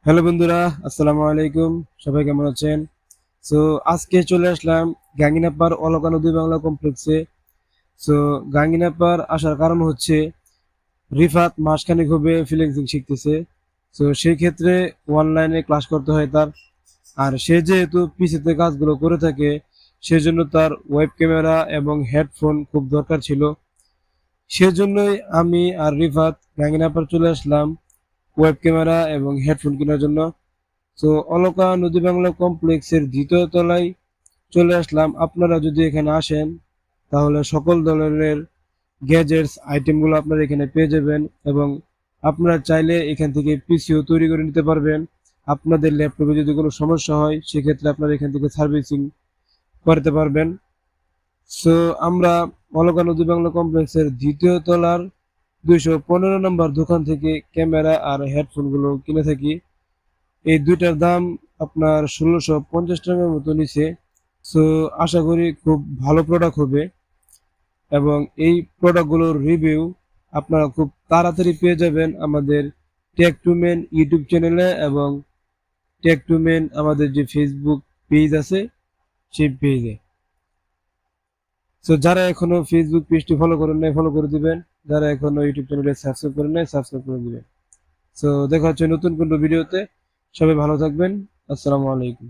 Hello বন্ধুরা, আসসালামু আলাইকুম। সবাই কেমন আছেন? সো আজকে চলে আসলাম গাঙ্গিনাপাড় অলকা নদী বাংলা কমপ্লেক্সে। সো গাঙ্গিনাপাড় আসার কারণ হচ্ছে রিফাত মাসখানেক হবে ফ্রিল্যান্সিং শিখতেছে। সো সেই ক্ষেত্রে অনলাইনে ক্লাস করতে হয় তার। আর সে যেহেতু পিসিতে কাজগুলো করে থাকে, সেজন্য তার ওয়েব ক্যামেরা এবং হেডফোন খুব দরকার ছিল। সেজন্যই আমি আর রিফাত গাঙ্গিনাপাড় চলে আসলাম ওয়েব ক্যামেরা এবং হেডফোন কেনার জন্য। তো অলকা নদী বাংলা কমপ্লেক্সের দ্বিতীয় তলায় চলে আসলাম। আপনারা যদি এখানে আসেন তাহলে সকল ধরনের গ্যাজেটস আইটেমগুলো আপনারা এখানে পেয়ে যাবেন, এবং আপনারা চাইলে এখান থেকে পিসিও তৈরি করে নিতে পারবেন। আপনাদের ল্যাপটপে যদি কোনো সমস্যা হয় সেক্ষেত্রে আপনারা এখান থেকে সার্ভিসিং করতে পারবেন। সো আমরা অলকা নদী বাংলা কমপ্লেক্সের দ্বিতীয় তলার 215 নম্বর দোকান থেকে ক্যামেরা আর হেডফোনগুলো কিনে থাকি। এই দুইটার দাম আপনার 1650 টাকার মতো নিচে। সো আশা করি খুব ভালো প্রোডাক্ট হবে, এবং এই প্রোডাক্টগুলোর রিভিউ আপনারা খুব তাড়াতাড়ি পেয়ে যাবেন আমাদের টেক টু মেন ইউটিউব চ্যানেলে, এবং টেক টু মেন আমাদের যে ফেসবুক পেজ আছে সেই পেজে। সো যারা এখনো ফেসবুক পেজটি ফলো করেন নাই ফলো করে দিবেন, যারা এখনো ইউটিউব চ্যানেলে সাবস্ক্রাইব করেন নাই সাবস্ক্রাইব করে দিবেন। সো দেখা হচ্ছে নতুন কোনো ভিডিওতে। সবাই ভালো থাকবেন। আসসালামু আলাইকুম।